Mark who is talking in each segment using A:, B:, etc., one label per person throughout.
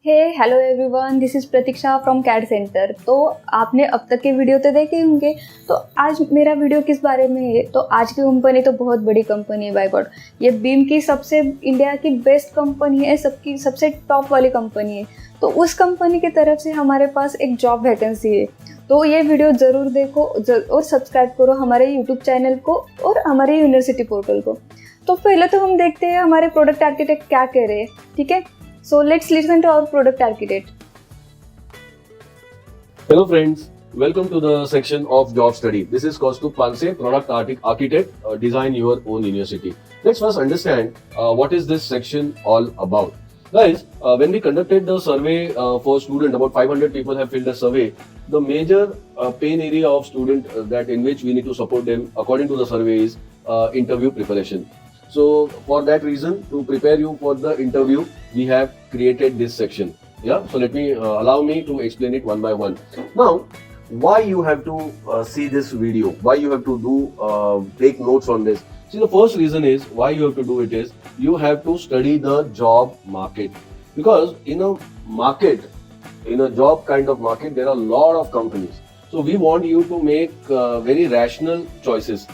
A: Hey hello everyone, this is Pratiksha from CAD centre. तो आपने अब तक के वीडियो तो देखे होंगे। तो आज मेरा वीडियो किस बारे में है? तो आज की कंपनी तो बहुत बड़ी कंपनी है बाय गॉड। ये बीम की सबसे इंडिया की बेस्ट कंपनी है, सबकी सबसे टॉप वाली कंपनी है। तो उस कंपनी की तरफ से हमारे पास एक जॉब वैकेंसी है। तो ये वीडियो ज़रूर देखो और सब्सक्राइब करो हमारे यूट्यूब चैनल को और हमारे यूनिवर्सिटी पोर्टल को। तो पहले तो हम देखते हैं हमारे प्रोडक्ट आर्किटेक्ट क्या कह रहे हैं, ठीक है। So let's listen to our product architect.
B: Hello friends, welcome to the section of job study. This is Kaustubh Panse, product architect, design your own university. Let's first understand what is this section all about. Guys, when we conducted the survey for student, about 500 people have filled the survey. The major pain area of student that in which we need to support them according to the survey is interview preparation. So for that reason, to prepare you for the interview, we have created this section. Yeah, so let me allow me to explain it one by one. Now, why you have to see this video? Why you have to take notes on this? See, the first reason is why you have to do it is you have to study the job market, because in a market, in a job kind of market, there are a lot of companies. So we want you to make very rational choices.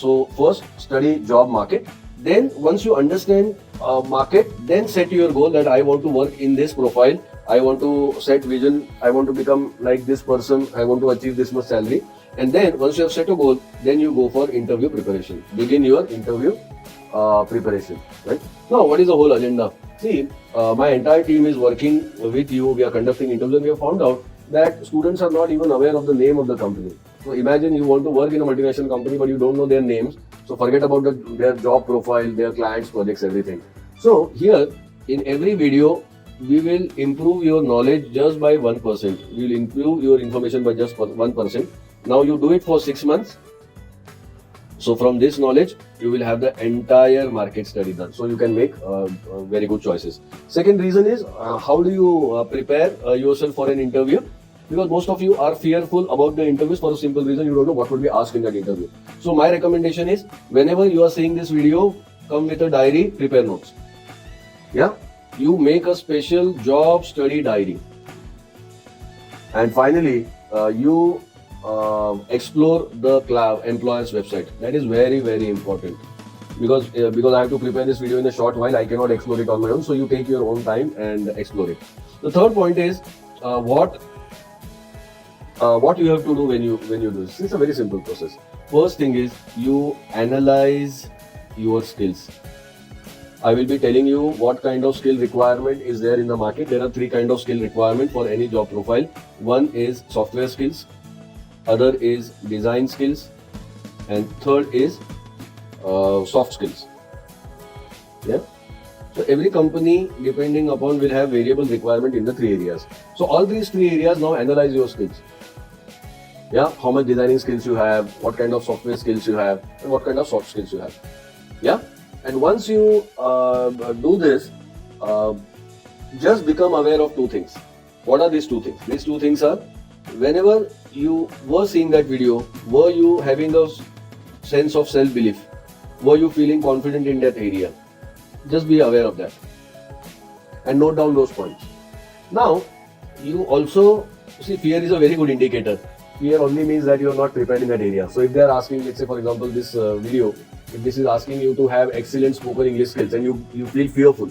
B: So first study job market. Then once you understand market, then set your goal that I want to work in this profile. I want to set vision. I want to become like this person. I want to achieve this much salary. And then once you have set a goal, then you go for interview preparation. Begin your interview preparation. Right? Now, what is the whole agenda? See, my entire team is working with you. We are conducting interviews, and we have found out that students are not even aware of the name of the company. So imagine you want to work in a multinational company, but you don't know their names. So forget about their job profile, their clients, projects, everything. So here in every video, we will improve your knowledge just by 1%. We will improve your information by just 1%. Now you do it for 6 months. So from this knowledge, you will have the entire market study done. So you can make very good choices. Second reason is how do you prepare yourself for an interview? Because most of you are fearful about the interviews for a simple reason, you don't know what would be asked in that interview. So my recommendation is, whenever you are seeing this video, come with a diary, prepare notes. Yeah? You make a special job study diary. And finally, you explore the employer's website. That is very, very important. Because I have to prepare this video in a short while, I cannot explore it on my own. So you take your own time and explore it. The third point is what you have to do when you do this. It's a very simple process. First thing is you analyze your skills. I will be telling you what kind of skill requirement is there in the market. There are 3 kinds of skill requirement for any job profile. One is software skills, other is design skills, and third is soft skills. Yeah. So every company, depending upon, will have variable requirement in the 3 areas. So all these 3 areas, now analyze your skills. Yeah, how much designing skills you have, what kind of software skills you have, and what kind of soft skills you have. Yeah, and once you do this, just become aware of 2 things. What are these 2 things? These 2 things are, whenever you were seeing that video, were you having a sense of self-belief? Were you feeling confident in that area? Just be aware of that and note down those points. Now, you also see, fear is a very good indicator. Fear only means that you are not prepared in that area. So if they are asking, let's say for example this video, if this is asking you to have excellent spoken English skills and you feel fearful,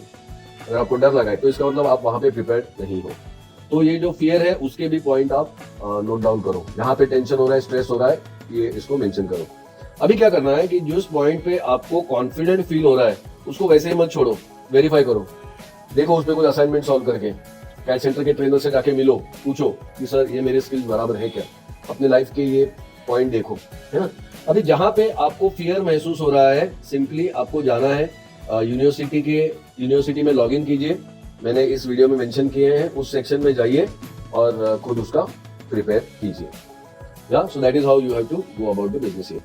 B: अगर आपको डर लगा है तो इसका मतलब आप वहाँ पे prepared नहीं हो। तो ये जो fear है उसके भी point आप नोट डाउन करो। जहाँ पे टेंशन हो रहा है, स्ट्रेस हो रहा है, ये इसको मेंशन करो। अभी क्या करना है कि जिस पॉइंट पे आपको कॉन्फिडेंट फील हो रहा है उसको वैसे ही मत छोड़ो, वेरीफाई करो। देखो उस पर कोई असाइनमेंट सॉल्व करके, कैड सेंटर के ट्रेनर से जाके मिलो, पूछो कि सर ये मेरे स्किल्स बराबर है क्या। अपने लाइफ के ये पॉइंट देखो, है ना। अभी जहाँ पे आपको फियर महसूस हो रहा है, सिंपली आपको जाना है यूनिवर्सिटी में लॉगिन कीजिए। मैंने इस वीडियो में मेंशन किए हैं, उस सेक्शन में जाइए और खुद उसका प्रिपेयर कीजिए। या so that is how you have to go about the business here.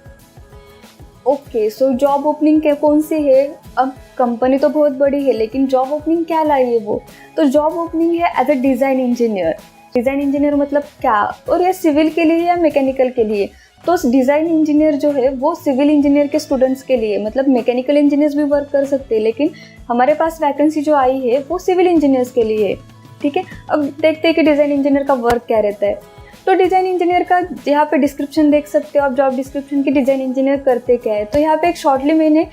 A: Okay, so job opening के कौन सी है? अब कंपनी तो बहुत बड़ी है, लेकिन जॉब ओपनिंग क्या लाई है वो? तो जॉब ओपनिंग है as a design engineer. Design engineer मतलब क्या? और ये सिविल के लिए या मैकेनिकल के लिए? तो डिज़ाइन इंजीनियर जो है वो सिविल इंजीनियर के स्टूडेंट्स के लिए, मतलब मैकेनिकल इंजीनियर्स भी वर्क कर सकते हैं, लेकिन हमारे पास वैकेंसी जो आई है वो सिविल इंजीनियर्स के लिए है। ठीक है। अब देखते हैं कि डिज़ाइन इंजीनियर का वर्क क्या रहता है। तो डिज़ाइन इंजीनियर का यहाँ पे डिस्क्रिप्शन देख सकते हो आप, जॉब डिस्क्रिप्शन की डिज़ाइन इंजीनियर करते क्या है। तो यहाँ पे एक शॉर्टली मैंने,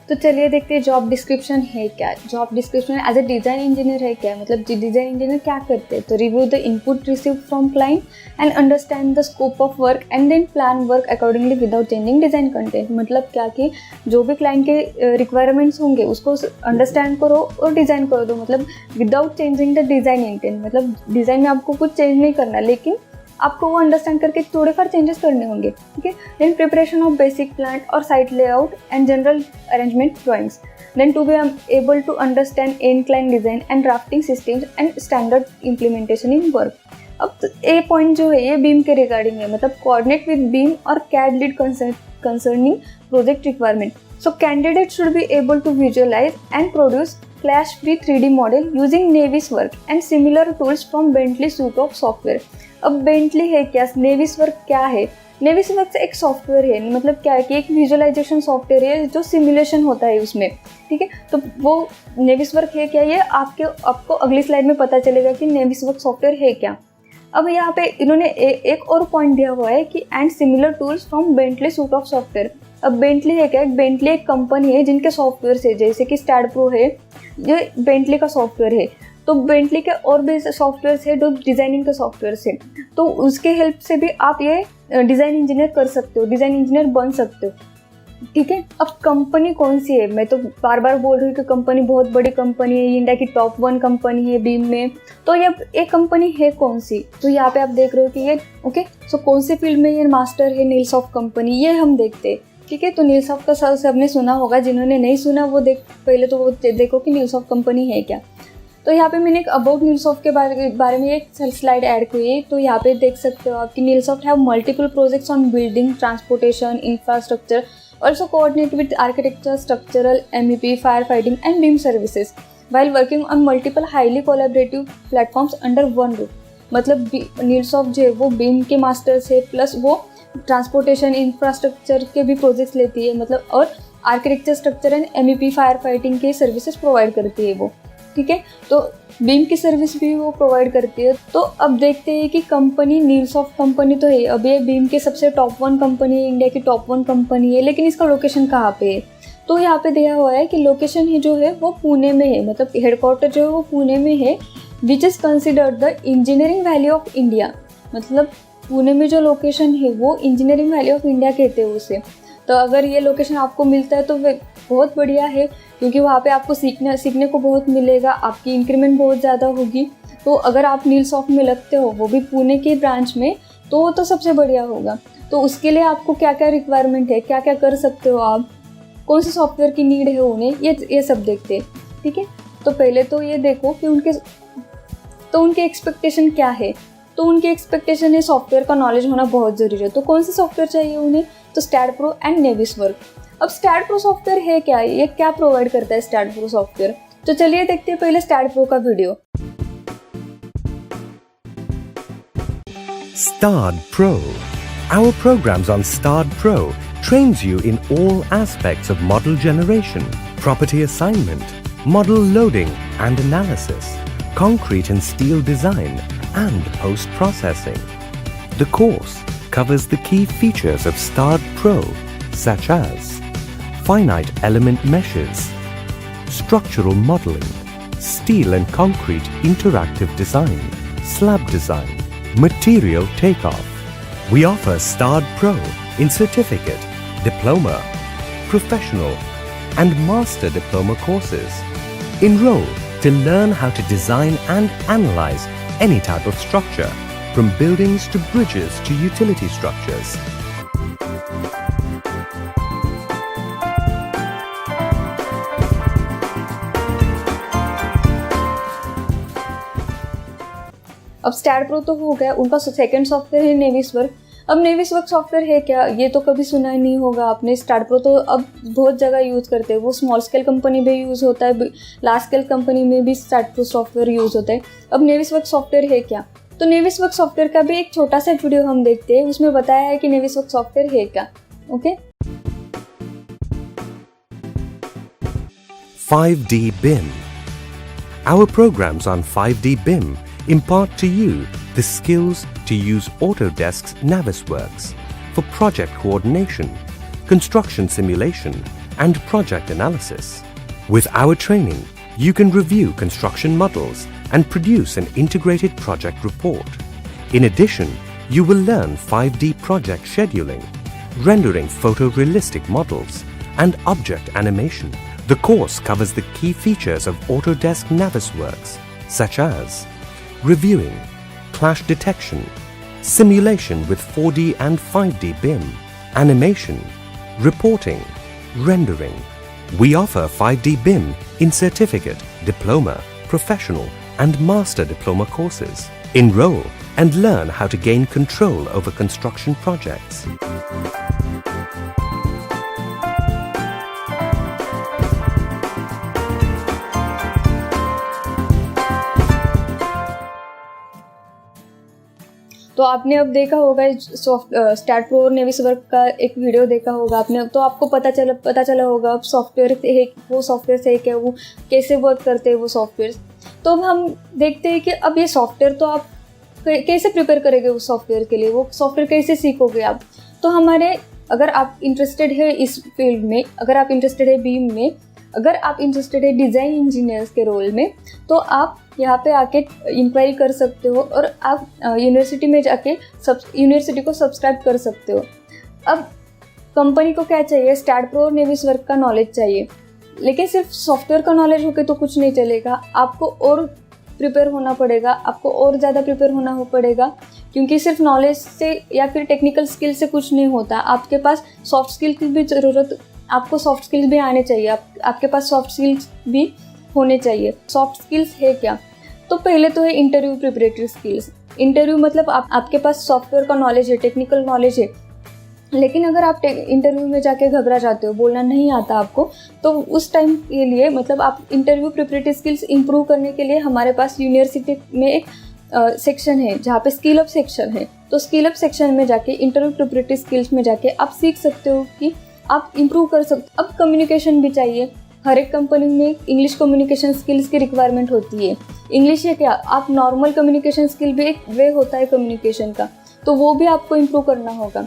A: तो चलिए देखते हैं जॉब डिस्क्रिप्शन है क्या। Job description as a design engineer है क्या, मतलब डिज़ाइन इंजीनियर क्या करते हैं। तो review the input receive from client and understand the scope of work and then plan work accordingly without changing design content. मतलब क्या कि जो भी क्लाइंट के रिक्वायरमेंट्स होंगे उसको अंडरस्टैंड करो और डिज़ाइन कर दो, मतलब without changing the design intent. मतलब डिज़ाइन में आपको कुछ चेंज नहीं करना, लेकिन आपको वो अंडरस्टैंड करके थोड़े फार चेंजेस करने होंगे, ठीक है। Then preparation of basic plan और site layout and general arrangement drawings. Then to be able to understand and client design and drafting systems and standard implementation in work. अब ए पॉइंट जो है ये beam के regarding है, मतलब coordinate with BIM और CAD lead concerning project requirement. So candidate should be able to visualise and produce clash free 3D model using Navisworks and similar tools from Bentley suite of software। अब Bentley है क्या, नेविसवर्क क्या है। नेविसवर्क एक software है, मतलब क्या है कि एक विजुअलाइजेशन सॉफ्टवेयर है जो सिमुलेशन होता है उसमें, ठीक है। तो वो नेविसवर्क है क्या, ये आपको अगली स्लाइड में पता चलेगा कि नेविसवर्क सॉफ्टवेयर है क्या। अब यहाँ पे इन्होंने एक और पॉइंट दिया हुआ है कि and similar tools from Bentley suit of software. अब बेंटली है क्या, बेंटली एक कंपनी है जिनके सॉफ्टवेयर है, जैसे कि स्टैड प्रो है, ये बेंटली का सॉफ्टवेयर है। तो बेंटली के और भी सॉफ्टवेयर है जो डिज़ाइनिंग के सॉफ्टवेयर है, तो उसके हेल्प से भी आप ये डिज़ाइन इंजीनियर कर सकते हो, डिज़ाइन इंजीनियर बन सकते हो, ठीक है। अब कंपनी कौन सी है, मैं तो बार बार बोल रही हूँ कि कंपनी बहुत बड़ी कंपनी है, इंडिया की टॉप 1 कंपनी है बीम में। तो ये कंपनी है कौन सी, तो यहाँ पे आप देख रहे हो कि ये ओके। सो कौन सी फील्ड में ये मास्टर है, नीलसॉफ्ट कंपनी, ये हम देखते हैं, ठीक है। तो नीलसॉफ्ट का सबने सुना होगा, जिन्होंने नहीं सुना वो पहले तो वो देखो कि नीलसॉफ्ट कंपनी है क्या। तो यहाँ पे मैंने एक अबाउट नीलसॉफ्ट के बारे में एक स्लाइड ऐड की है। तो यहाँ पे देख सकते हो आप कि Neilsoft have multiple projects on building, transportation, infrastructure, also coordinate with architecture, structural, MEP, firefighting and beam services while working on multiple highly collaborative platforms under one roof। मतलब नीलसॉफ्ट जो है वो बीम के मास्टर्स है, प्लस वो ट्रांसपोर्टेशन, इंफ्रास्ट्रक्चर के भी projects लेती है, मतलब और architecture, structure and MEP, fire fighting के सर्विसेज प्रोवाइड करती है वो, ठीक है। तो बीम की सर्विस भी वो प्रोवाइड करती है। तो अब देखते हैं कि कंपनी नीलसॉफ्ट कंपनी तो है, अब ये बीम के सबसे टॉप 1 कंपनी है, इंडिया की टॉप 1 कंपनी है, लेकिन इसका लोकेशन कहाँ पे है। तो यहाँ पे दिया हुआ है कि लोकेशन ही जो है वो पुणे में है, मतलब हेडक्वार्टर जो है वो पुणे में है, which is considered the engineering valley of India. मतलब पुणे में जो लोकेशन है वो इंजीनियरिंग वैली ऑफ इंडिया कहते हैं उसे। तो अगर ये लोकेशन आपको मिलता है तो बहुत बढ़िया है, क्योंकि वहाँ पे आपको सीखने को बहुत मिलेगा, आपकी इंक्रीमेंट बहुत ज़्यादा होगी। तो अगर आप नीलसॉफ्ट में लगते हो, वो भी पुणे की ब्रांच में, तो वो तो सबसे बढ़िया होगा। तो उसके लिए आपको क्या क्या रिक्वायरमेंट है, क्या क्या कर सकते हो आप, कौन से सॉफ्टवेयर की नीड है उन्हें, ये सब देखते हैं, ठीक है। तो पहले तो ये देखो कि उनके एक्सपेक्टेशन क्या है। तो उनकी एक्सपेक्टेशन है सॉफ्टवेयर का नॉलेज होना बहुत ज़रूरी है। तो कौन से सॉफ्टवेयर चाहिए उन्हें, तो स्टैड प्रो एंड नेविसवर्क। अब स्टैड प्रो सॉफ्टवेयर है क्या, ये क्या प्रोवाइड करता है स्टैड प्रो सॉफ्टवेयर। तो चलिए देखते हैं पहले स्टैड प्रो का video.
C: STAAD Pro. Our programs on STAAD Pro trains you in all aspects of model generation, property assignment, model loading and analysis, concrete and steel design, and post-processing. The course covers the key features of STAAD Pro, such as finite element meshes, structural modeling, steel and concrete interactive design, slab design, material takeoff. We offer STAAD Pro in certificate, diploma, professional, and master diploma courses. Enroll to learn how to design and analyze any type of structure, from buildings to bridges to utility structures.
A: अब STAAD pro तो हो गया, उनका second software है नेविसवर्क। अब नेविसवर्क software है क्या, ये तो कभी सुना ही नहीं होगा आपने। स्टैड प्रो तो अब बहुत जगह यूज़ करते हैं, वो स्मॉल स्केल कंपनी में यूज़ होता है, लार्ज स्केल कंपनी में भी स्टैड प्रो सॉफ्टवेयर यूज़ होता है। अब नेविसवर्क सॉफ्टवेयर है क्या, तो नेविसवर्क सॉफ्टवेयर का भी एक छोटा सा वीडियो हम देखते हैं, उसमें बताया है कि नेविसवर्क सॉफ्टवेयर है क्या, okay.
C: 5D BIM. Our programs on 5D BIM impart to you the skills to use Autodesk's Navisworks for project coordination, construction simulation, and project analysis. With our training, you can review construction models and produce an integrated project report. In addition, you will learn 5D project scheduling, rendering photorealistic models, and object animation. The course covers the key features of Autodesk Navisworks, such as reviewing, clash detection, simulation with 4D and 5D BIM, animation, reporting, rendering. We offer 5D BIM in certificate, diploma, professional, and master diploma courses. Enroll and learn how to gain control over construction projects.
A: तो आपने अब देखा होगा start pro और नेविसवर्क का एक video देखा होगा आपने, तो आपको पता चला होगा अब सॉफ्टवेयर है, वो सॉफ्टवेयर है क्या, वो कैसे वर्क करते हैं वो सॉफ्टवेयर। तो अब हम देखते हैं कि अब ये सॉफ्टवेयर तो आप कैसे प्रिपेयर करेंगे उस सॉफ्टवेयर के लिए, वो सॉफ्टवेयर कैसे सीखोगे आप। तो अगर आप इंटरेस्टेड है इस फील्ड में, अगर आप इंटरेस्टेड है बीम में, अगर आप इंटरेस्टेड है डिज़ाइन इंजीनियर्स के रोल में, तो आप यहाँ पे आके इंक्वायरी कर सकते हो और आप यूनिवर्सिटी में जाके यूनिवर्सिटी को सब्सक्राइब कर सकते हो। अब कंपनी को क्या चाहिए, स्टार्ट प्रो और नेविसवर्क का नॉलेज चाहिए, लेकिन सिर्फ सॉफ्टवेयर का नॉलेज होके तो कुछ नहीं चलेगा, आपको और प्रिपेयर होना पड़ेगा, आपको और ज़्यादा प्रिपेयर होना पड़ेगा, क्योंकि सिर्फ नॉलेज से या फिर टेक्निकल स्किल से कुछ नहीं होता। आपके पास सॉफ्ट स्किल की भी ज़रूरत, आपको सॉफ्ट स्किल्स भी आने चाहिए, आपके पास सॉफ्ट स्किल्स भी होने चाहिए। सॉफ्ट स्किल्स है क्या, तो पहले तो है इंटरव्यू प्रिपरेटरी स्किल्स। इंटरव्यू मतलब आपके पास सॉफ्टवेयर का नॉलेज है, टेक्निकल नॉलेज है, लेकिन अगर आप इंटरव्यू में जाके घबरा जाते हो, बोलना नहीं आता आपको, तो उस टाइम के लिए मतलब आप इंटरव्यू प्रिपरेटरी स्किल्स इंप्रूव करने के लिए हमारे पास यूनिवर्सिटी में एक सेक्शन है जहाँ पे स्किल अप सेक्शन है। तो स्किल अप सेक्शन में जाके इंटरव्यू प्रिपरेटरी स्किल्स में जाके आप सीख सकते हो कि आप इम्प्रूव कर सकते हो। अब कम्युनिकेशन भी चाहिए, हर एक कंपनी में इंग्लिश कम्युनिकेशन स्किल्स की रिक्वायरमेंट होती है। इंग्लिश है क्या, आप नॉर्मल कम्युनिकेशन स्किल भी एक वे होता है कम्युनिकेशन का, तो वो भी आपको इम्प्रूव करना होगा।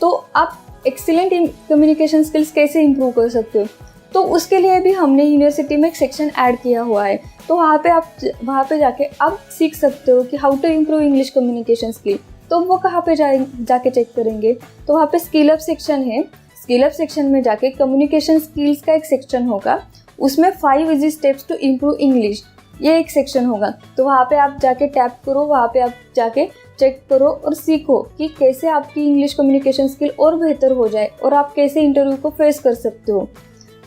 A: तो आप एक्सीलेंट कम्युनिकेशन स्किल्स कैसे इम्प्रूव कर सकते हो, तो उसके लिए भी हमने यूनिवर्सिटी में एक सेक्शन ऐड किया हुआ है। तो वहाँ पे जाके आप सीख सकते हो कि how to improve English communication skill. तो वो कहाँ पे जाके चेक करेंगे, तो वहाँ पे स्किल अप सेक्शन है। स्किल अप सेक्शन में जाके कम्युनिकेशन स्किल्स का एक सेक्शन होगा, उसमें 5 easy steps to improve English, ये एक सेक्शन होगा। तो वहाँ पे आप जाके टैप करो, वहाँ पे आप जाके चेक करो और सीखो कि कैसे आपकी इंग्लिश कम्युनिकेशन स्किल और बेहतर हो जाए और आप कैसे इंटरव्यू को फेस कर सकते हो।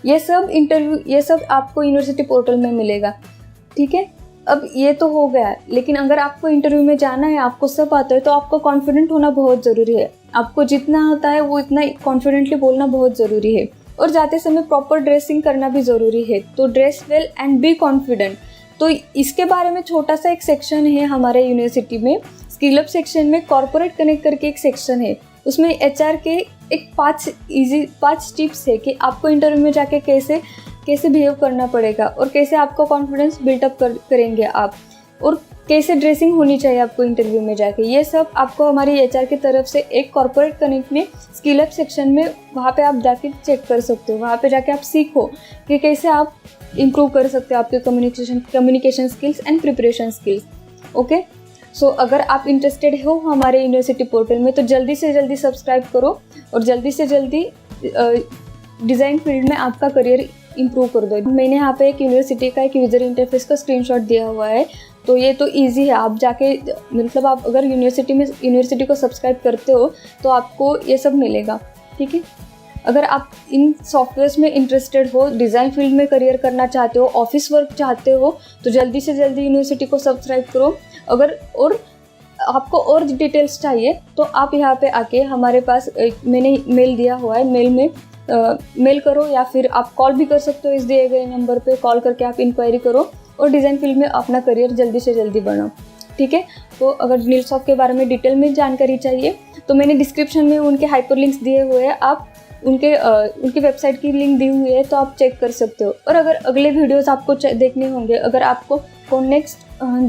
A: ये सब आपको यूनिवर्सिटी पोर्टल में मिलेगा, ठीक है। अब ये तो हो गया, लेकिन अगर आपको इंटरव्यू में जाना है, आपको सब आता है, तो आपको कॉन्फिडेंट होना बहुत ज़रूरी है। आपको जितना आता है वो इतना कॉन्फिडेंटली बोलना बहुत ज़रूरी है, और जाते समय प्रॉपर ड्रेसिंग करना भी ज़रूरी है। तो dress well and be confident. तो इसके बारे में छोटा सा एक सेक्शन है हमारे यूनिवर्सिटी में, स्किल अप सेक्शन में कॉर्पोरेट कनेक्ट करके एक सेक्शन है। उसमें एचआर के एक 5 टिप्स है कि आपको इंटरव्यू में जाके कैसे बिहेव करना पड़ेगा और कैसे आपको कॉन्फिडेंस बिल्टअप करेंगे आप, और कैसे ड्रेसिंग होनी चाहिए आपको इंटरव्यू में जाके। ये सब आपको हमारी एचआर की तरफ से एक कॉर्पोरेट कनेक्ट में स्किल अप सेक्शन में वहाँ पे आप जाके चेक कर सकते हो। वहाँ पे जाके आप सीखो कि कैसे आप इम्प्रूव कर सकते हो आपके communication skills and preparation skills. Okay, so अगर आप इंटरेस्टेड हो हमारे यूनिवर्सिटी पोर्टल में, तो जल्दी से जल्दी सब्सक्राइब करो और जल्दी से जल्दी डिज़ाइन फील्ड में आपका करियर इम्प्रूव कर दो। मैंने यहाँ पे एक यूनिवर्सिटी का एक यूज़र इंटरफेस का स्क्रीनशॉट दिया हुआ है, तो ये तो इजी है। आप जाके मतलब आप अगर यूनिवर्सिटी को सब्सक्राइब करते हो तो आपको ये सब मिलेगा, ठीक है। अगर आप इन सॉफ्टवेयर्स में इंटरेस्टेड हो, डिज़ाइन फील्ड में करियर करना चाहते हो, ऑफिस वर्क चाहते हो, तो जल्दी से जल्दी यूनिवर्सिटी को सब्सक्राइब करो। अगर और आपको और डिटेल्स चाहिए तो आप यहाँ पे आके हमारे पास मैंने मेल दिया हुआ है, मेल में मेल करो, या फिर आप कॉल भी कर सकते हो। इस दिए गए नंबर पे कॉल करके आप इंक्वायरी करो और डिज़ाइन फील्ड में अपना करियर जल्दी से जल्दी बढ़ाओ, ठीक है। तो अगर नीलसॉफ्ट के बारे में डिटेल में जानकारी चाहिए तो मैंने डिस्क्रिप्शन में उनके हाइपर लिंक्स दिए हुए हैं, आप उनकी वेबसाइट की लिंक दी हुई है, तो आप चेक कर सकते हो। और अगर अगले वीडियोस आपको देखने होंगे, अगर आपको आपको नेक्स्ट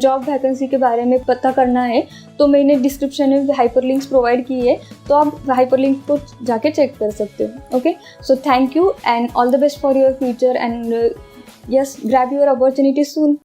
A: जॉब वैकेंसी के बारे में पता करना है तो मैंने डिस्क्रिप्शन में हाइपरलिंक्स प्रोवाइड की है, तो आप हाइपरलिंक को जाके चेक कर सकते हो. Okay, so thank you and all the best for your future and yes, grab your opportunity soon.